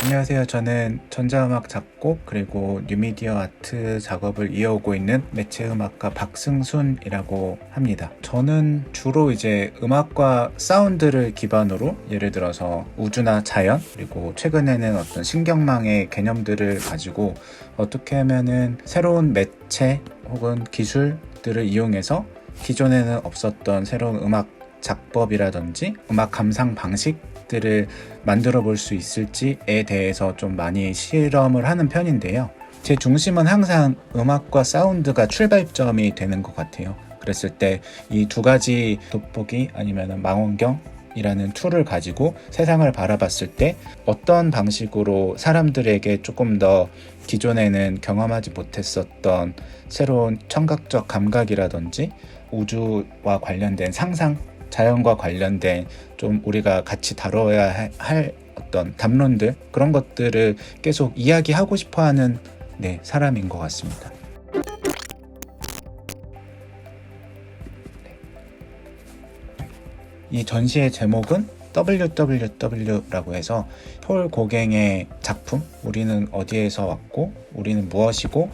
안녕하세요. 저는 전자음악 작곡 그리고 뉴미디어 아트 작업을 이어오고 있는 매체음악가 박승순이라고 합니다. 저는 주로 이제 음악과 사운드를 기반으로 예를 들어서 우주나 자연 그리고 최근에는 어떤 신경망의 개념들을 가지고 어떻게 하면은 새로운 매체 혹은 기술들을 이용해서 기존에는 없었던 새로운 음악 작법이라든지 음악 감상 방식들을 만들어 볼 수 있을지에 대해서 좀 많이 실험을 하는 편인데요. 제 중심은 항상 음악과 사운드가 출발점이 되는 것 같아요. 그랬을 때 이 두 가지 돋보기 아니면 망원경이라는 툴을 가지고 세상을 바라봤을 때 어떤 방식으로 사람들에게 조금 더 기존에는 경험하지 못했었던 새로운 청각적 감각이라든지 우주와 관련된 상상, 자연과 관련된 좀 우리가 같이 다뤄야 할 어떤 담론들, 그런 것들을 계속 이야기하고 싶어하는 사람인 것 같습니다. 이 전시의 제목은 WWW라고 해서 폴 고갱의 작품, 우리는 어디에서 왔고 우리는 무엇이고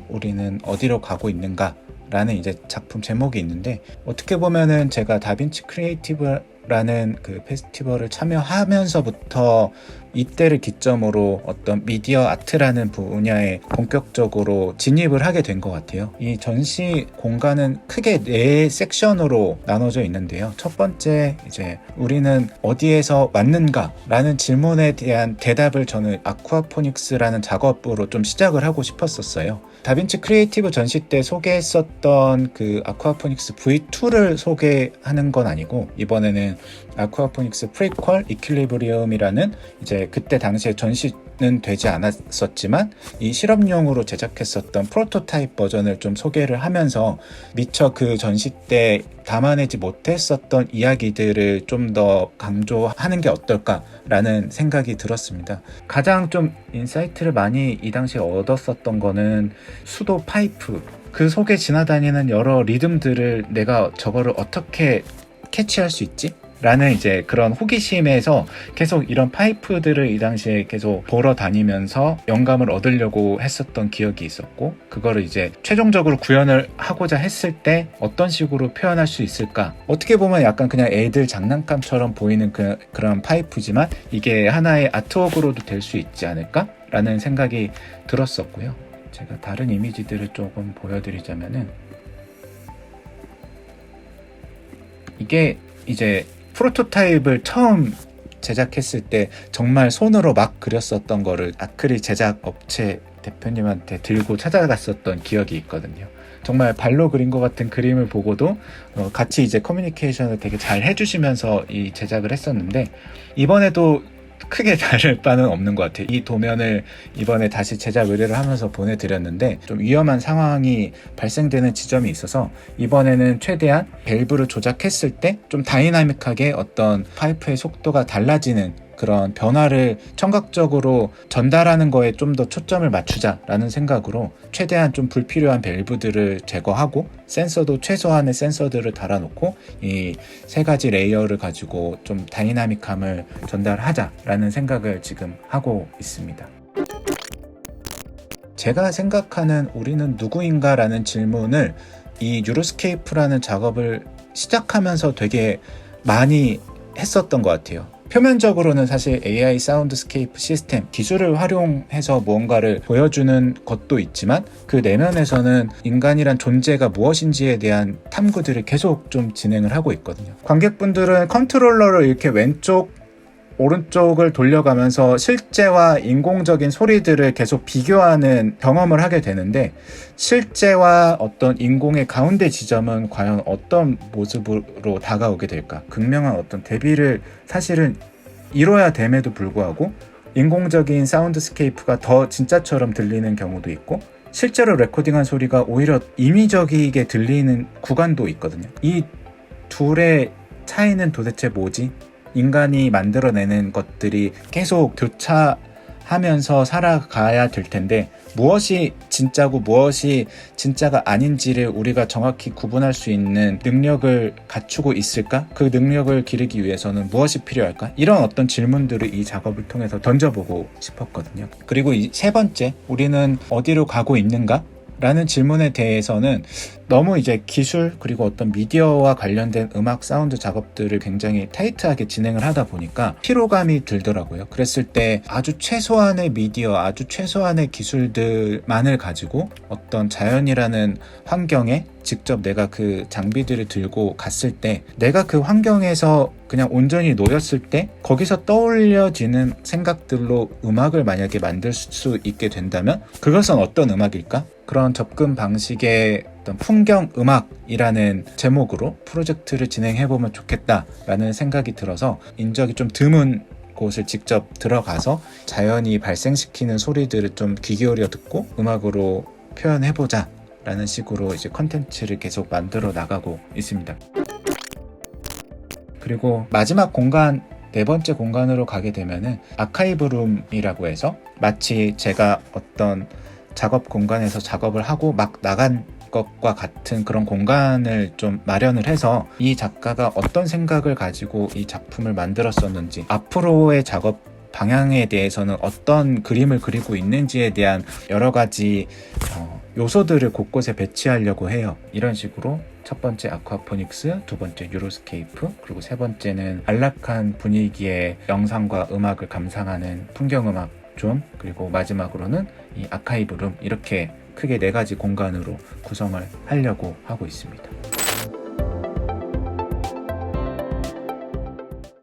우리는 어디로 가고 있는가 라는 이제 작품 제목이 있는데, 어떻게 보면은 제가 다빈치 크리에이티브라는 그 페스티벌을 참여하면서부터 이때를 기점으로 어떤 미디어 아트라는 분야에 본격적으로 진입을 하게 된 것 같아요. 이 전시 공간은 크게 4섹션으로 나눠져 있는데요. 첫 번째, 이제 우리는 어디에서 왔는가 라는 질문에 대한 대답을 저는 아쿠아포닉스라는 작업으로 좀 시작을 하고 싶었었어요. 다빈치 크리에이티브 전시 때 소개했었던 그 아쿠아포닉스 V2를 소개하는 건 아니고, 이번에는 아쿠아포닉스 프리퀄 이퀄리브리엄이라는 이제 그때 당시에 전시는 되지 않았었지만 이 실험용으로 제작했었던 프로토타입 버전을 좀 소개를 하면서 미처 그 전시 때 담아내지 못했었던 이야기들을 좀 더 강조하는 게 어떨까라는 생각이 들었습니다. 가장 좀 인사이트를 많이 이 당시에 얻었었던 거는 수도 파이프, 그 속에 지나다니는 여러 리듬들을 내가 저거를 어떻게 캐치할 수 있지? 라는 이제 그런 호기심에서 계속 이런 파이프들을 이 당시에 계속 보러 다니면서 영감을 얻으려고 했었던 기억이 있었고, 그거를 이제 최종적으로 구현을 하고자 했을 때 어떤 식으로 표현할 수 있을까? 어떻게 보면 약간 그냥 애들 장난감처럼 보이는 그런 파이프지만 이게 하나의 아트웍으로도 될 수 있지 않을까? 라는 생각이 들었었고요. 제가 다른 이미지들을 조금 보여드리자면은, 이게 이제 프로토타입을 처음 제작했을 때 정말 손으로 막 그렸었던 거를 아크릴 제작 업체 대표님한테 들고 찾아갔었던 기억이 있거든요. 정말 발로 그린 것 같은 그림을 보고도 같이 이제 커뮤니케이션을 되게 잘 해주시면서 이 제작을 했었는데, 이번에도 크게 다를 바는 없는 것 같아요. 이 도면을 이번에 다시 제작 의뢰를 하면서 보내드렸는데 좀 위험한 상황이 발생되는 지점이 있어서 이번에는 최대한 밸브를 조작했을 때 좀 다이나믹하게 어떤 파이프의 속도가 달라지는 그런 변화를 청각적으로 전달하는 거에 좀 더 초점을 맞추자라는 생각으로 최대한 좀 불필요한 밸브들을 제거하고 센서도 최소한의 센서들을 달아놓고 이 3가지 레이어를 가지고 좀 다이나믹함을 전달하자라는 생각을 지금 하고 있습니다. 제가 생각하는 우리는 누구인가 라는 질문을 이 유로스케이프라는 작업을 시작하면서 되게 많이 했었던 것 같아요. 표면적으로는 사실 AI 사운드스케이프 시스템 기술을 활용해서 무언가를 보여주는 것도 있지만 그 내면에서는 인간이란 존재가 무엇인지에 대한 탐구들을 계속 좀 진행을 하고 있거든요. 관객분들은 컨트롤러를 이렇게 왼쪽 오른쪽을 돌려가면서 실제와 인공적인 소리들을 계속 비교하는 경험을 하게 되는데, 실제와 어떤 인공의 가운데 지점은 과연 어떤 모습으로 다가오게 될까? 극명한 어떤 대비를 사실은 이뤄야 됨에도 불구하고 인공적인 사운드스케이프가 더 진짜처럼 들리는 경우도 있고, 실제로 레코딩한 소리가 오히려 임의적이게 들리는 구간도 있거든요. 이 둘의 차이는 도대체 뭐지? 인간이 만들어내는 것들이 계속 교차하는 하면서 살아가야 될 텐데 무엇이 진짜고 무엇이 진짜가 아닌지를 우리가 정확히 구분할 수 있는 능력을 갖추고 있을까? 그 능력을 기르기 위해서는 무엇이 필요할까? 이런 어떤 질문들을 이 작업을 통해서 던져보고 싶었거든요. 그리고 이 세 번째, 우리는 어디로 가고 있는가? 라는 질문에 대해서는 너무 이제 기술 그리고 어떤 미디어와 관련된 음악 사운드 작업들을 굉장히 타이트하게 진행을 하다 보니까 피로감이 들더라고요. 그랬을 때 아주 최소한의 미디어, 아주 최소한의 기술들만을 가지고 어떤 자연이라는 환경에 직접 내가 그 장비들을 들고 갔을 때 내가 그 환경에서 그냥 온전히 놓였을 때 거기서 떠올려지는 생각들로 음악을 만약에 만들 수 있게 된다면 그것은 어떤 음악일까? 그런 접근 방식의 어떤 풍경 음악이라는 제목으로 프로젝트를 진행해보면 좋겠다라는 생각이 들어서 인적이 좀 드문 곳을 직접 들어가서 자연이 발생시키는 소리들을 좀 귀 기울여 듣고 음악으로 표현해보자 라는 식으로 이제 컨텐츠를 계속 만들어 나가고 있습니다. 그리고 마지막 공간, 네 번째 공간으로 가게 되면은 아카이브룸이라고 해서 마치 제가 어떤 작업 공간에서 작업을 하고 막 나간 것과 같은 그런 공간을 좀 마련을 해서 이 작가가 어떤 생각을 가지고 이 작품을 만들었었는지, 앞으로의 작업 방향에 대해서는 어떤 그림을 그리고 있는지에 대한 여러 가지 요소들을 곳곳에 배치하려고 해요. 이런 식으로 첫 번째 아쿠아포닉스, 두 번째 유로스케이프, 그리고 세 번째는 안락한 분위기의 영상과 음악을 감상하는 풍경음악 존, 그리고 마지막으로는 이 아카이브룸, 이렇게 크게 네 가지 공간으로 구성을 하려고 하고 있습니다.